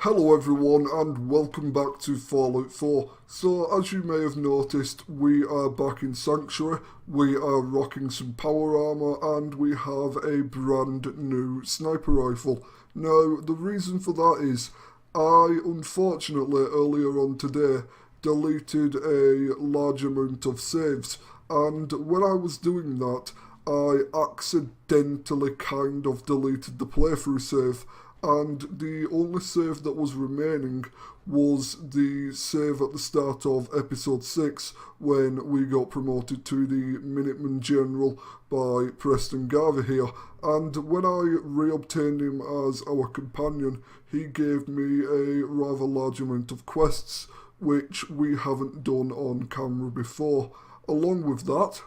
Hello everyone and welcome back to Fallout 4. So as you may have noticed, we are back in Sanctuary, we are rocking some power armor and we have a brand new sniper rifle. Now the reason for that is I unfortunately earlier on today deleted a large amount of saves, and when I was doing that I accidentally kind of deleted the playthrough save, and the only save that was remaining was the save at the start of episode 6 when we got promoted to the Minuteman General by Preston Garvey here. And when I reobtained him as our companion, he gave me a rather large amount of quests which we haven't done on camera before. Along with that,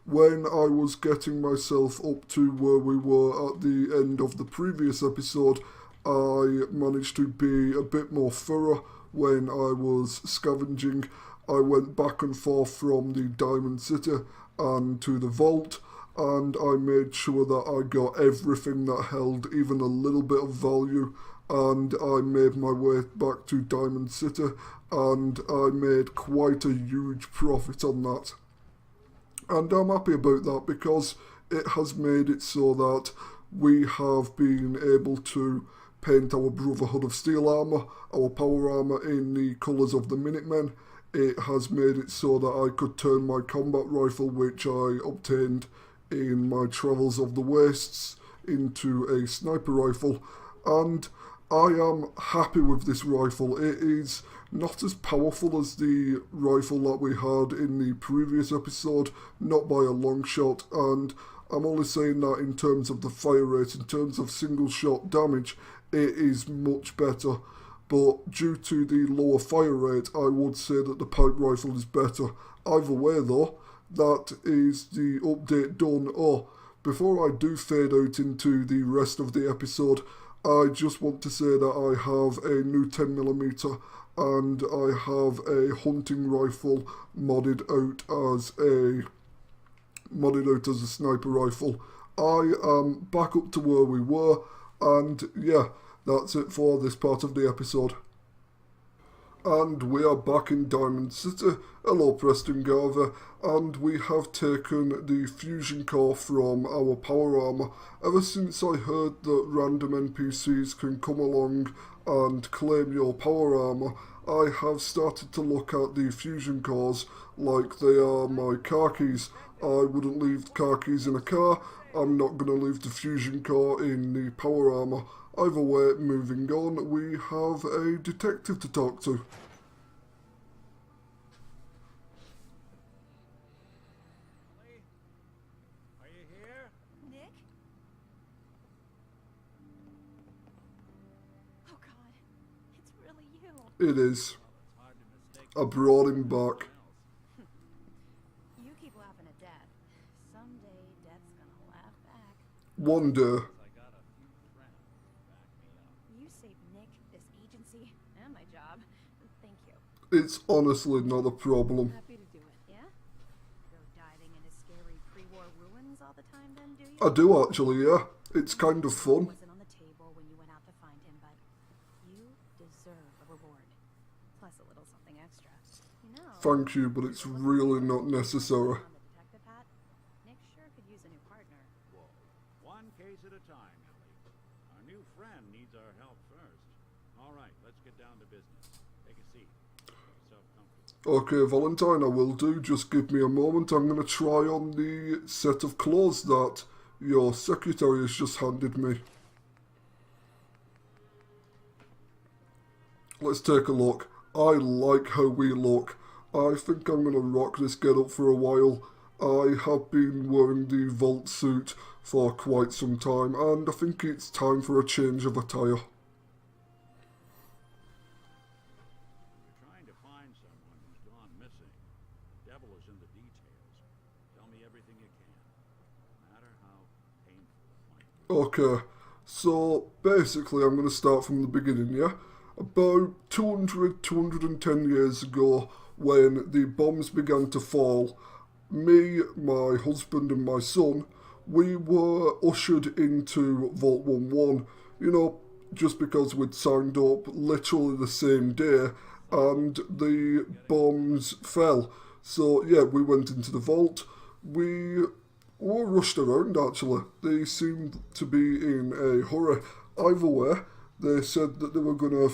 when I was getting myself up to where we were at the end of the previous episode, I managed to be a bit more thorough when I was scavenging. I went back and forth from the Diamond City and to the vault, and I made sure that I got everything that held even a little bit of value, and I made my way back to Diamond City, and I made quite a huge profit on that. And I'm happy about that because it has made it so that we have been able to paint our Brotherhood of Steel armour, our power armour in the colours of the Minutemen. It has made it so that I could turn my combat rifle, which I obtained in my Travels of the Wastes, into a sniper rifle. And I am happy with this rifle. It is not as powerful as the rifle that we had in the previous episode, not by a long shot, and I'm only saying that in terms of the fire rate. In terms of single shot damage, it is much better, but due to the lower fire rate, I would say that the pipe rifle is better. Either way though, that is the update done. Oh, before I do fade out into the rest of the episode, I just want to say that I have a new 10mm and I have a hunting rifle modded out as a sniper rifle. I am back up to where we were, and yeah, that's it for this part of the episode. And we are back in Diamond City. Hello Preston Garvey, and we have taken the fusion core from our power armor. Ever since I heard that random NPCs can come along and claim your power armor, I have started to look at the fusion cores like they are my car keys. I wouldn't leave the car keys in a car. I'm not going to leave the fusion core in the power armor. Either way, moving on, we have a detective to talk to. Are you here? Nick? Oh God, it's really you. It is. It's hard to mistake. I brought him back. You keep laughing at Dad. Someday Dad's gonna laugh back. One day. I got a few friends to back me up. You saved Nick, this agency, and my job. Thank you. It's honestly not a problem. Happy to do it. Yeah? Go diving into scary pre-war ruins all the time then, do you? I do actually, yeah. It's kind of fun. Wasn't on the table when you went out to find him, but you deserve a reward. Plus a little something extra. You know. Thank you, but it's really not necessary. On the detective hat, Nick sure could use a new partner. Whoa. One case at a time, Ellie. Our new friend needs our help first. All right, let's get down to business. Take a seat. Make yourself comfortable. Okay, Valentine, I will do. Just give me a moment. I'm going to try on the set of clothes that your secretary has just handed me. Let's take a look. I like how we look. I think I'm going to rock this getup for a while. I have been wearing the Vault suit for quite some time, and I think it's time for a change of attire. You're trying to find someone who's gone missing. The devil is in the details. Tell me everything you can, no matter how painful it might be. Okay, so basically I'm going to start from the beginning, yeah? About 210 years ago, when the bombs began to fall, me, my husband and my son, we were ushered into Vault 1-1. You know, just because we'd signed up literally the same day and the bombs fell. So yeah, we went into the vault. We were rushed around actually. They seemed to be in a hurry. Either way, they said that they were going to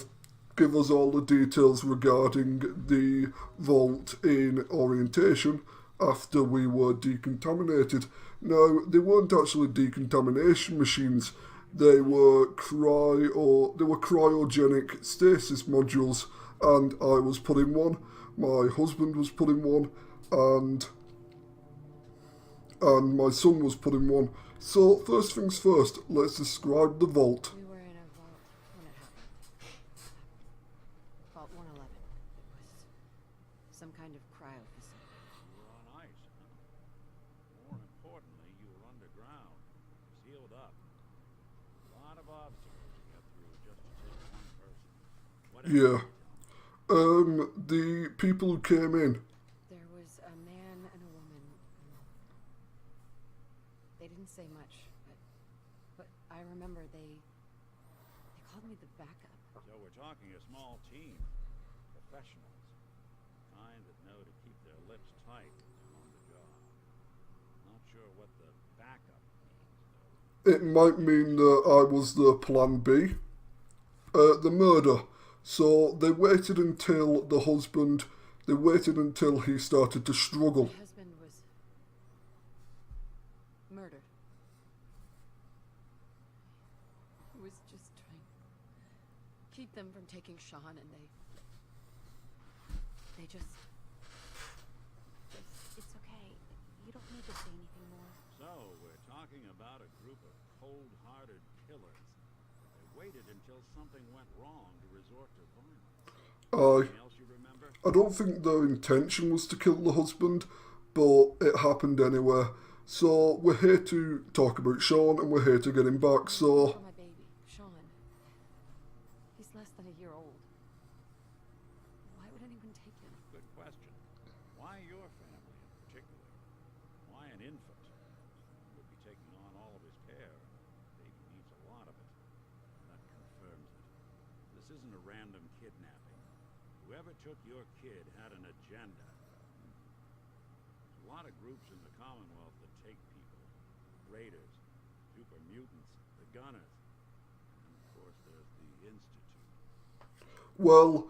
give us all the details regarding the vault in orientation after we were decontaminated. Now, they weren't actually decontamination machines. They were cryogenic stasis modules, and I was put in one. My husband was put in one, and my son was put in one. So first things first, let's describe the vault. We were in a vault when it happened. Vault 111. It was some kind of cryo facility. You were on ice, huh? More importantly, you were underground, sealed up. A lot of obstacles to get through just to take one person. What else? Yeah. The people who came in. There was a man and a woman. They didn't say much, but I remember they called me the backup. So we're talking a small team. Professionals. Kind that know to keep their lips tight on the job. Not sure what the backup means, though. It might mean that I was the plan B. The murder. So they waited until he started to struggle. My husband was murdered. He was just trying to keep them from taking Sean, and they just... It's okay. You don't need to say anything more. So we're talking about a group of cold-hearted killers. They waited until something went wrong to resort to violence. Anything else you remember? I don't think their intention was to kill the husband, but it happened anyway. So we're here to talk about Sean, and we're here to get him back. So For my baby, Sean. He's less than a year old. Why would anyone take him? Good question. Why your family in particular? Why an infant? You would be taking on all of his care. Baby needs a lot of it. That confirms it. This isn't a random kidnapping. Whoever took your kid had an agenda. There's a lot of groups in the Commonwealth that take people. Raiders, super mutants, the gunners. And of course there's the Institute. well,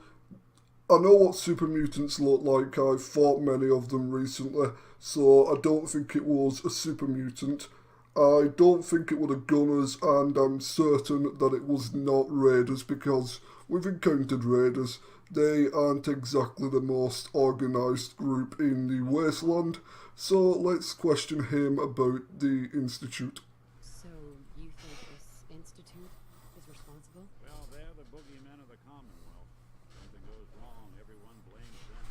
I know what super mutants look like. I've fought many of them recently, so I don't think it was a super mutant. I don't think it were the Gunners, and I'm certain that it was not Raiders because we've encountered Raiders. They aren't exactly the most organised group in the wasteland, so let's question him about the Institute. So, you think this institute is responsible? Well, they're the boogeymen of the Commonwealth. Something goes wrong, everyone blames them.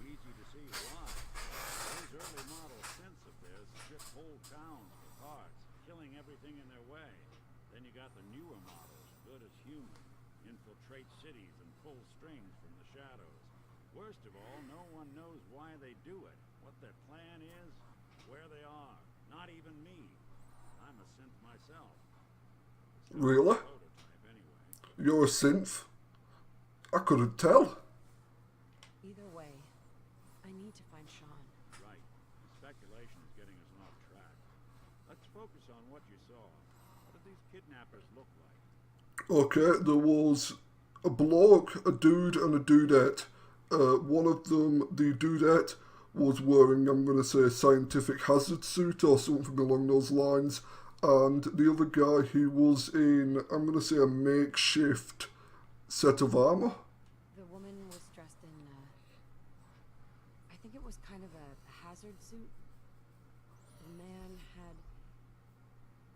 Easy to see why. Those early model synths of theirs strip whole towns for parts, killing everything in their way. Then you got the newer models, good as human, infiltrate cities and pull strings from the shadows. Worst of all, no one knows why they do it, what their plan is, where they are. Not even me. I'm a synth myself. It's not Really? a prototype anyway. You're a synth? I couldn't tell. Either way, I need to find Sean. Right. Speculation is getting us off track. Let's focus on what you saw. What did these kidnappers look like? Okay, there was a bloke, a dude, and a dudette. One of them, the dudette, was wearing, I'm going to say, a scientific hazard suit or something along those lines. And the other guy, he was in, I'm going to say, a makeshift set of armour. The woman was dressed in, I think it was kind of a hazard suit. The man had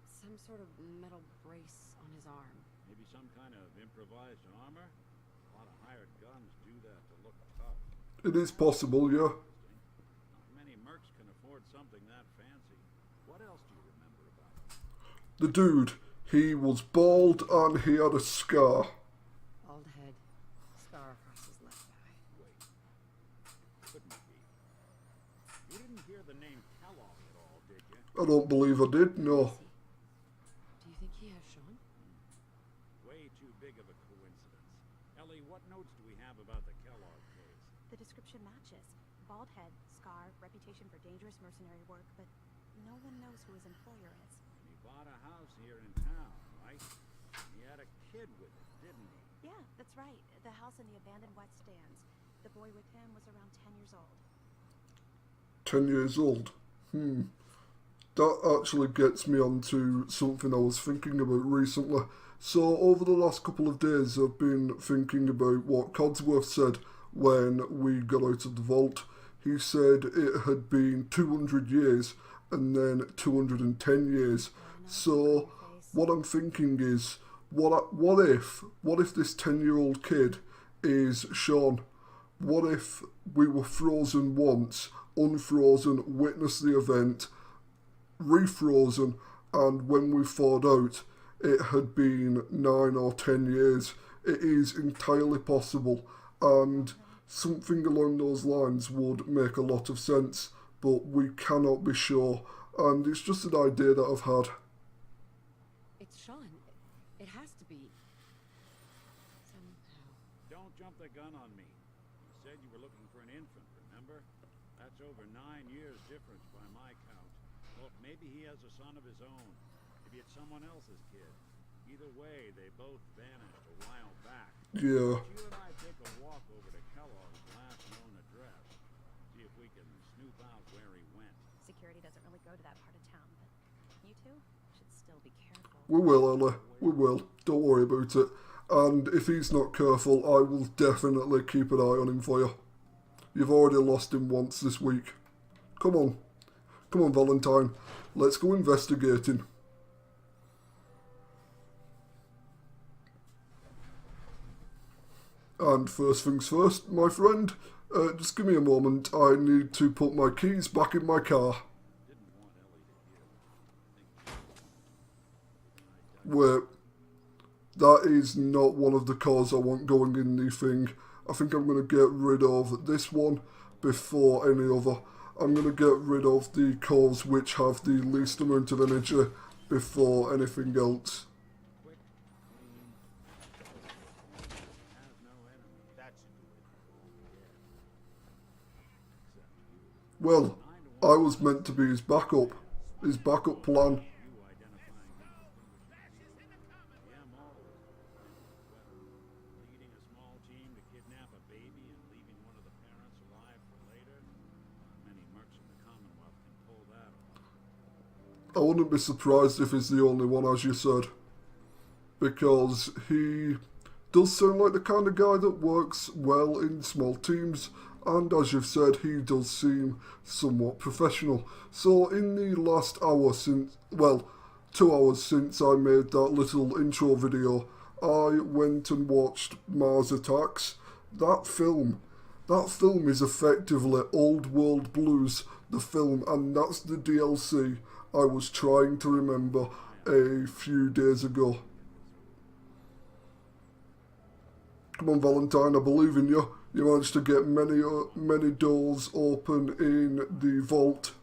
some sort of metal brace on his arm. Maybe some kind of improvised armor? A lot of hired guns do that to look tough. It is possible, yeah. Not many mercs can afford something that fancy. What else do you remember about it? The dude, he was bald and he had a scar. Bald head, scar across his left eye. Wait. Couldn't be. You didn't hear the name Kellogg at all, did you? I don't believe I did, no. Do you think he has Sean? Wade too big of a coincidence. Ellie, what notes do we have about the Kellogg case? The description matches. Bald head, scar, reputation for dangerous mercenary work, but no one knows who his employer is. He bought a house here in town, right? He had a kid with it, didn't he? Yeah, that's right. The house in the abandoned wet stands. The boy with him was around 10 years old. 10 years old? That actually gets me onto something I was thinking about recently. So over the last couple of days I've been thinking about what Codsworth said when we got out of the vault. He said it had been 200 years and then 210 years. So what I'm thinking is, what if this 10-year-old kid is Sean? What if we were frozen once, unfrozen, witnessed the event, refrozen, and when we thawed out, it had been 9 or 10 years? It is entirely possible, and something along those lines would make a lot of sense, but we cannot be sure, and it's just an idea that I've had. It's Sean. It has to be. Somehow. Don't jump the gun on me. You said you were looking for an infant, remember? That's over 9 years difference by my count. Look, maybe he has a son of his own. Maybe it's someone else's kid. Either way, they both vanished a while back. Yeah. You and I take a walk over to Kellogg's last known address. See if we can snoop out where he went. Security doesn't really go to that part of town, but you two should still be careful. We will, Ellie. We will. Don't worry about it. And if he's not careful, I will definitely keep an eye on him for you. You've already lost him once this week. Come on. Come on, Valentine. Let's go investigating. And first things first, my friend, just give me a moment. I need to put my keys back in my car. Wait, that is not one of the cars I want going in the thing. I think I'm going to get rid of this one before any other. I'm going to get rid of the cars which have the least amount of energy before anything else. Well, I was meant to be his backup plan. I wouldn't be surprised if he's the only one, as you said, because he does sound like the kind of guy that works well in small teams, and as you've said, he does seem somewhat professional. So in the last hour since, well, 2 hours since I made that little intro video, I went and watched Mars Attacks. That film is effectively Old World Blues, the film, and that's the DLC I was trying to remember a few days ago. Come on, Valentine, I believe in you. You managed to get many doors open in the vault.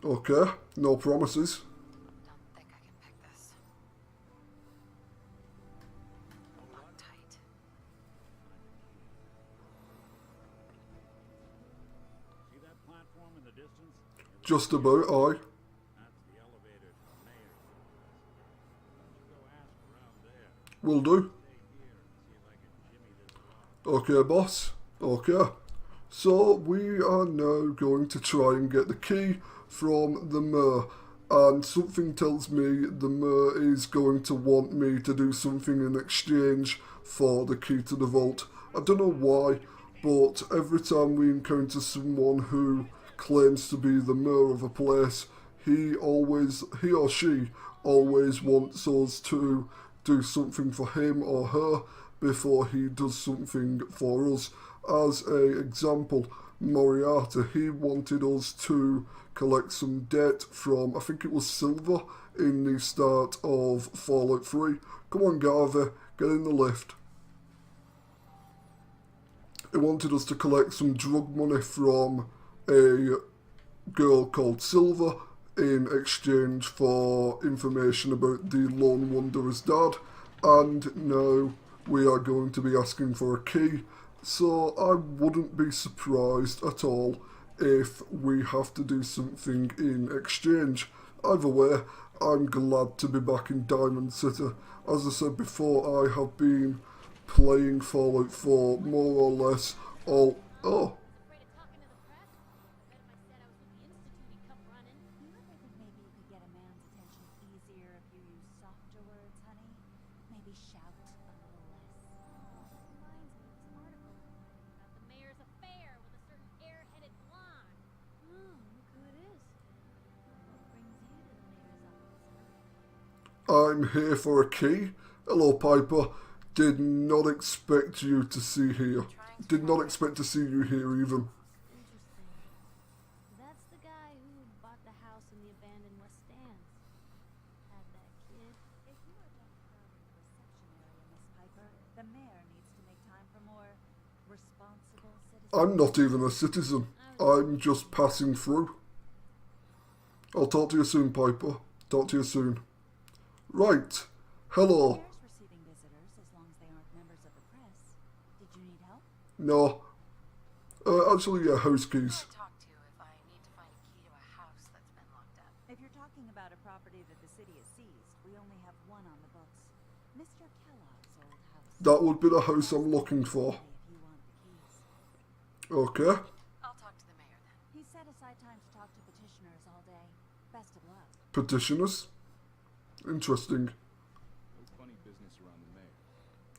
Okay, no promises. Don't think I can pick this. Lock tight. See that platform in the distance? Just about, aye. That's the elevator to the mayor's office. Why don't you go ask around there? Will do. Stay here and see if I can jimmy this lock. Okay, boss. Okay. So we are now going to try and get the key from the mayor. And something tells me the mayor is going to want me to do something in exchange for the key to the vault. I don't know why, but every time we encounter someone who claims to be the mayor of a place, he or she always wants us to do something for him or her before he does something for us. As an example, Moriarty, he wanted us to collect some debt from, I think it was Silver, in the start of Fallout 3. Come on, Garvey, get in the lift. He wanted us to collect some drug money from a girl called Silver in exchange for information about the Lone Wanderer's dad, and now we are going to be asking for a key, so I wouldn't be surprised at all if we have to do something in exchange. Either way, I'm glad to be back in Diamond City. As I said before, I have been playing Fallout 4 more or less all... Oh, Afraid of talking to the press? Bet if I said I was with the Institute, he'd come running. You ever think maybe you could get a man's attention easier if you use softer words, honey? Maybe shout a little less. Reminds me of some article about the mayor's affair with a certain airheaded blonde. Oh, look who it is. What brings you to the mayor's office, huh? I'm here for a key. Hello, Piper. Did not expect you to see here. Did not expect to see you here even. Interesting. That's the guy who bought the house in the abandoned West Stands. Had that kid. If you are just from the reception area, Miss Piper, the mayor needs to make time for more responsible citizens. I'm not even a citizen. I'm just passing through. I'll talk to you soon, Piper. Talk to you soon. Right. Hello. Mayor's receiving visitors as long as they aren't members of the press. Did you need help? No. Actually, yeah, house keys. Talk to you if I need to find a key to a house that's been locked up. If you're talking about a property that the city has seized, we only have one on the books. Mr. Kellogg's old house. That would be the house I'm looking for. If you want the keys. Okay. I'll talk to the mayor then. He set aside time to talk to petitioners all day. Best of luck. Petitioners. Interesting. No funny business around the mayor.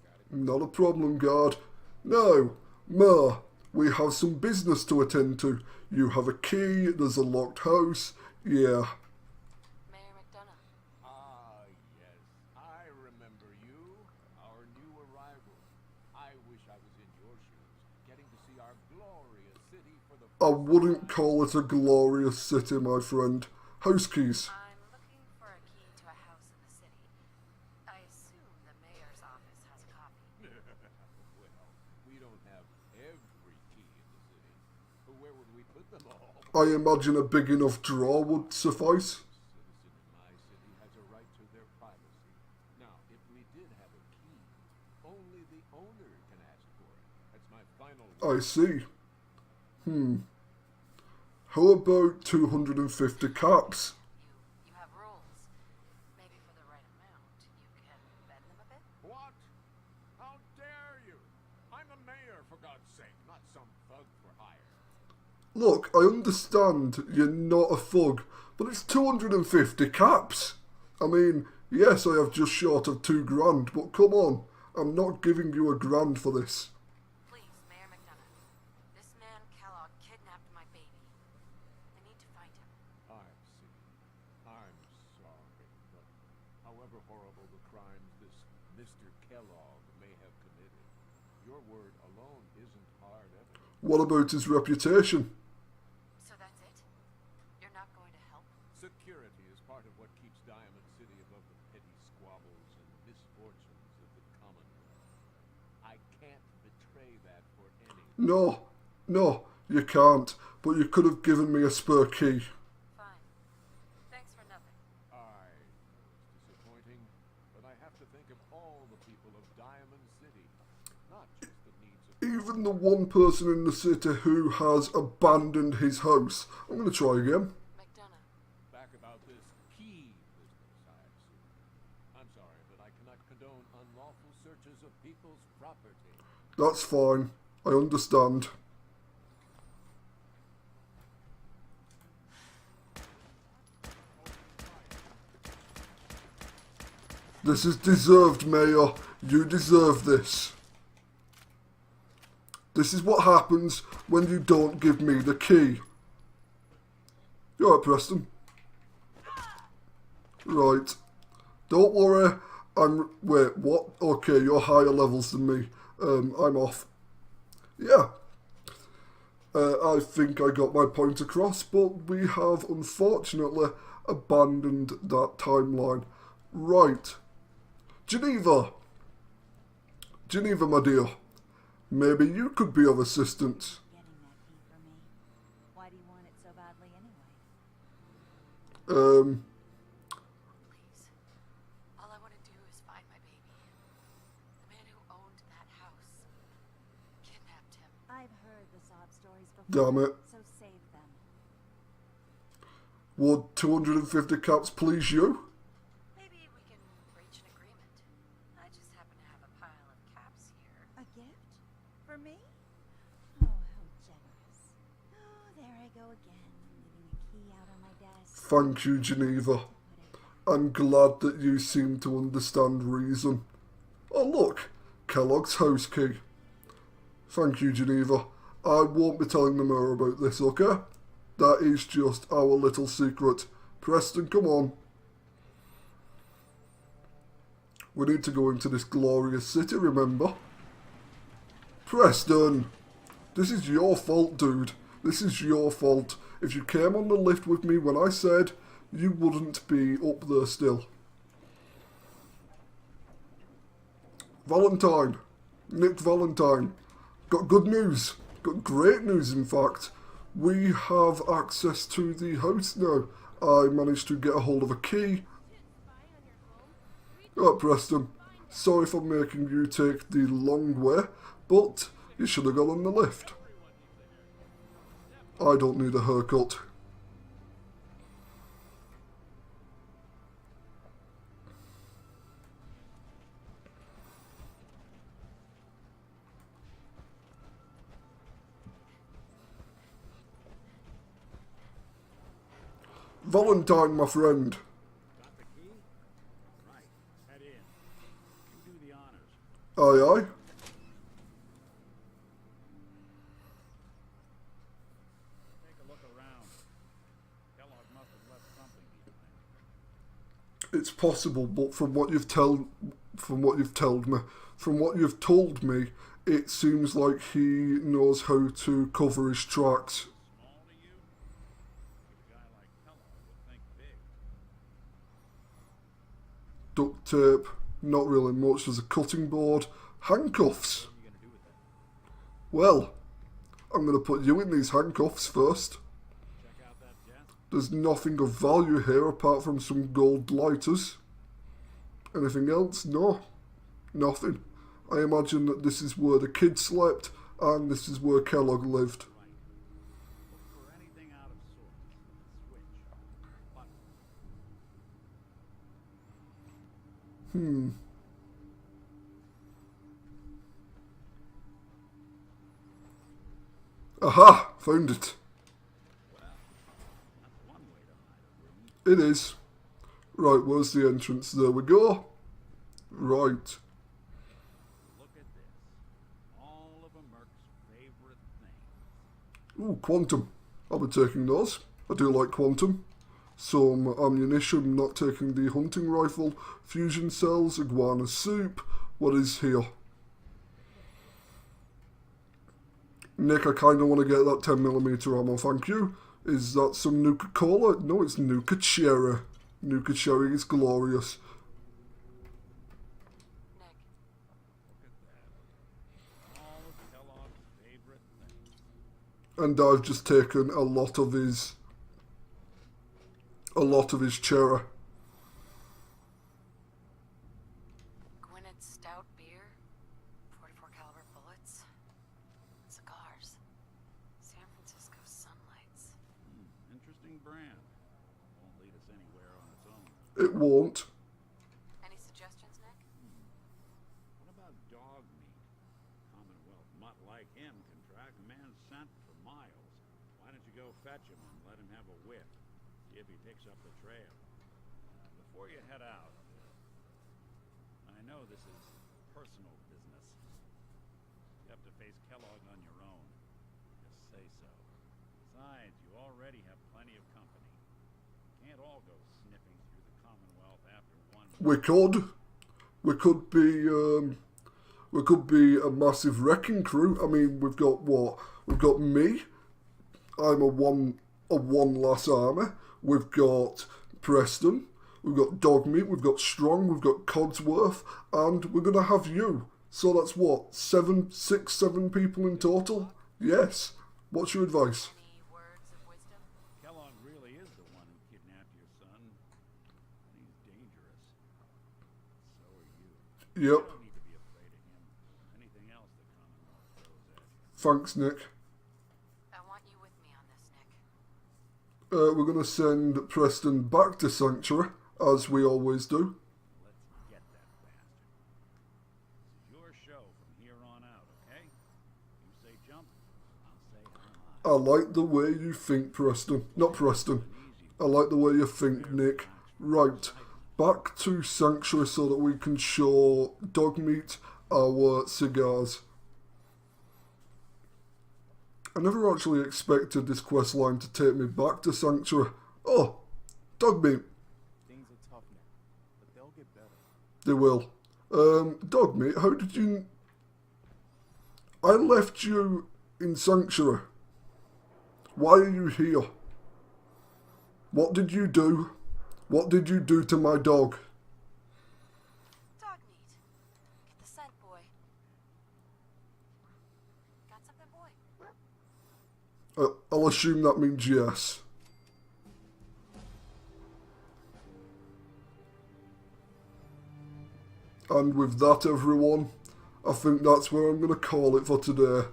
Got it? Not a problem, guard. Now, Ma, we have some business to attend to. You have a key, there's a locked house. Yeah. Mayor McDonough. Ah, yes. I remember you, our new arrival. I wish I was in your shoes, getting to see our glorious city for the I wouldn't call it a glorious city, my friend. House keys. I'm looking for a key to a house in the city. I assume the mayor's office has a copy. Well, we don't have every key in the city. But where would we put them all? I imagine a big enough drawer would suffice. Citizen in my city has a right to their privacy. Now, if we did have a key, only the owner can ask for it. That's my final I see. How about 250 caps? You have rules. Maybe for the right amount, you can bend them a bit? What? How dare you? I'm the mayor, for God's sake, not some thug for hire. Look, I understand you're not a thug, but it's 250 caps. I mean, yes, I have just short of $2,000, but come on, I'm not giving you $1,000 for this. Please, Mayor McDonough. This man Kellogg kidnapped my baby. I need to find him. I see. I'm sorry, but however horrible the crimes this Mr. Kellogg may have committed, your word alone isn't hard evidence. What about his reputation? So that's it? You're not going to help? Security is part of what keeps Diamond City above the petty squabbles and misfortunes of the Commonwealth. I can't betray that for any. No, you can't, but you could have given me a spare key. Fine. Thanks for nothing. I know it's disappointing, but I have to think of all the people of Diamond City, not just the needs of... Even the one person in the city who has abandoned his house. I'm going to try again. McDonough. Back about this key business, I assume. I'm sorry, but I cannot condone unlawful searches of people's property. That's fine. I understand. This is deserved, Mayor. You deserve this. This is what happens when you don't give me the key. You alright, Preston? Right. Don't worry. Wait, what? Okay, you're higher levels than me. I'm off. Yeah. I think I got my point across, but we have unfortunately abandoned that timeline. Right. Geneva, my dear. Maybe you could be of assistance. Getting that key for me. Why do you want it so badly anyway? Please. All I want to do is find my baby. The man who owned that house kidnapped him. I've heard the sob stories before. Damn it. So save them. Would 250 caps please you? Maybe we can reach an agreement. I just happen to have a pile of caps here. A gift? For me? Oh, how generous. Oh, there I go again, leaving a key out on my desk. Thank you, Geneva. I'm glad that you seem to understand reason. Oh look, Kellogg's house key. Thank you, Geneva. I won't be telling the mayor about this, okay? That is just our little secret. Preston, come on. We need to go into this glorious city, remember? Preston! This is your fault, dude. This is your fault. If you came on the lift with me when I said, you wouldn't be up there still. Valentine. Nick Valentine. Got good news. Got great news, in fact. We have access to the house now. I managed to get a hold of a key. Oh, Preston. Sorry for making you take the long way, but you should have gone on the lift. I don't need a haircut. Valentine, my friend. Got the key? Right. Head in. You do the honors. Aye, aye. Take a look around. Kellogg must have left something behind. It's possible, but from what you've told me, it seems like he knows how to cover his tracks. Small to you? A guy like Kellogg would think big. Duct tape, not really much. There's a cutting board, handcuffs. What are you gonna do with that? Well, I'm going to put you in these handcuffs first. Check out that desk? There's nothing of value here apart from some gold lighters. Anything else? No, nothing. I imagine that this is where the kid slept and this is where Kellogg lived. Right. Look for anything out of sorts. Switch. Button. Aha! Found it. That's one way to hide a room. It is. Right, where's the entrance? There we go. Right. Look at this. All of a Merc's favorite thing. Ooh, quantum. I'll be taking those. I do like quantum. Some ammunition, not taking the hunting rifle. Fusion cells, iguana soup. What is here? Nick, I kind of want to get that 10mm ammo, thank you. Is that some Nuka-Cola? No, it's Nuka-Cherry. Nuka-Cherry is glorious. Nick, Look at that. All of Kellogg's favorite things. And I've just taken a lot of his cherry. Gwinnett Stout beer, 44 caliber bullets, cigars, San Francisco sunlights. Interesting brand. Won't lead us anywhere on its own. It won't. Any suggestions, Nick? What about dog meat? Commonwealth mutt like him can track a man's scent for miles. Why don't you go fetch him and let him have a whiff? See if he picks up the trail. Before you head out, I know this is personal business. You have to face Kellogg on your own. Just say so. Besides, you already have plenty of company. Can't all go sniffing through the Commonwealth after one. We could be a massive wrecking crew. I mean, we've got what? We've got me. I'm a one lass army. We've got Preston. We've got Dogmeat. We've got Strong. We've got Codsworth, and we're gonna have you. So that's what? 7 people in total. Yes. What's your advice? Any words of wisdom? Kellogg really is the one who kidnapped your Yep. You don't need to be afraid of him. Anything else the Commonwealth throws at you. Thanks, Nick. I want you with me on this, Nick. We're going to send Preston back to Sanctuary, as we always do. Let's get that bastard. This is your show from here on out, okay? You say jump, I'll say how high. I like the way you think, Preston. Not Preston. I like the way you think, Nick. Right. Back to Sanctuary so that we can show Dogmeat our cigars. I never actually expected this quest line to take me back to Sanctuary. Oh, Dogmeat. Things are tough now, but they'll get better. They will. Dogmeat, how did you... I left you in Sanctuary. Why are you here? What did you do? What did you do to my dog? Dog meat. Get the scent, boy. Got something, boy? I'll assume that means yes. And with that, everyone, I think that's where I'm going to call it for today.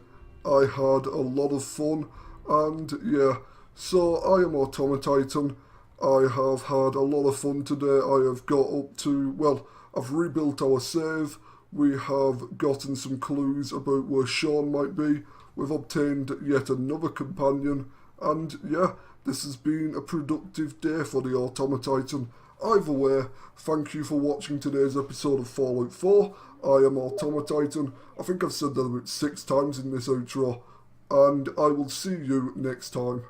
I had a lot of fun, and yeah, so I am AutomaTitan. I have had a lot of fun today. I have got up to, well, I've rebuilt our save. We have gotten some clues about where Sean might be. We've obtained yet another companion. And yeah, this has been a productive day for the AutomaTitan. Either way, thank you for watching today's episode of Fallout 4. I am AutomaTitan. I think I've said that about 6 times in this outro. And I will see you next time.